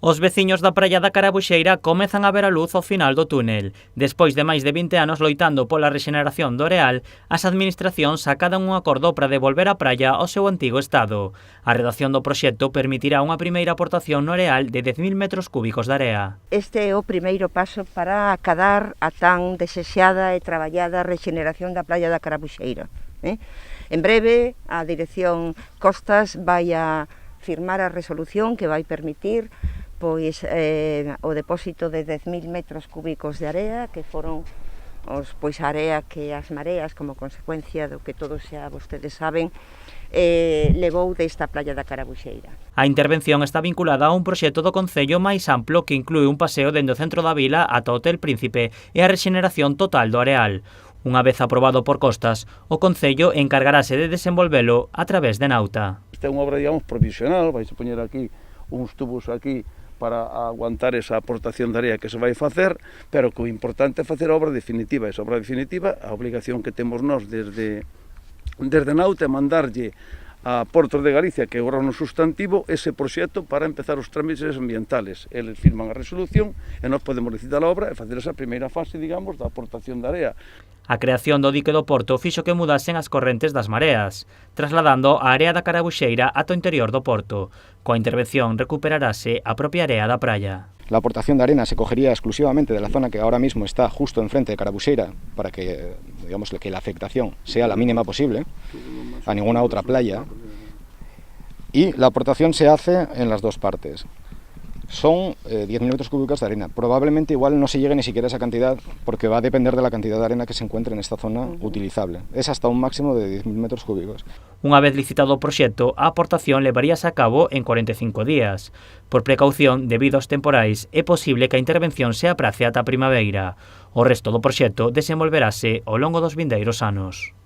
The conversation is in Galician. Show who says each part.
Speaker 1: Os veciños da praia da Carabuxeira comezan a ver a luz ao final do túnel. Despois de máis de 20 anos loitando pola rexeneración do areal, as administracións acadan un acordo para devolver a praia ao seu antigo estado. A redacción do proxecto permitirá unha primeira aportación no areal de 10.000 metros cúbicos de area.
Speaker 2: Este é o primeiro paso para acadar a tan desexada e traballada rexeneración da praia da Carabuxeira. En breve, a Dirección Costas vai a firmar a resolución que vai permitir o depósito de 10.000 metros cúbicos de area, que foron a area que as mareas, como consecuencia do que todos xa vostedes saben, levou desta praia da Carabuxeira.
Speaker 1: A intervención está vinculada a un proxecto do Concello máis amplo que inclúe un paseo dende o centro da vila ata o Hotel Príncipe e a rexeneración total do areal. Unha vez aprobado por Costas, o Concello encargarase de desenvolvelo a través de Nauta.
Speaker 3: Esta é unha obra, digamos, provisional, vais a poñer aquí uns tubos aquí para aguantar esa aportación de area que se vai facer, pero que o importante é facer a obra definitiva. Esa obra definitiva, a obligación que temos nós desde Nauta é mandarlle a Portos de Galicia, que é o órgano sustantivo, ese proxecto para empezar os trámites ambientales. Eles firman a resolución e nós podemos licitar a obra e facer esa primeira fase, digamos, da aportación de area.
Speaker 1: A creación do dique do Porto fixo que mudasen as correntes das mareas, trasladando a área da Carabuxeira ata o interior do Porto. Coa intervención recuperarase a propia area da praia.
Speaker 4: La aportación de arena se cogería exclusivamente de la zona que ahora mismo está justo enfrente de Carabuxeira para que, digamos, que la afectación sea la mínima posible a ninguna otra playa, y la aportación se hace en las dos partes. Son 10.000 metros cúbicos de arena. Probablemente igual no se llegue ni siquiera a esa cantidad porque va a depender de la cantidad de arena que se encuentre en esta zona utilizable. Es hasta un máximo de 10.000 metros cúbicos.
Speaker 1: Unha vez licitado o proxecto, a aportación levaríase a cabo en 45 días. Por precaución, debido aos temporais, é posible que a intervención se aprace ata a primavera. O resto do proxecto desenvolverase ao longo dos vindeiros anos.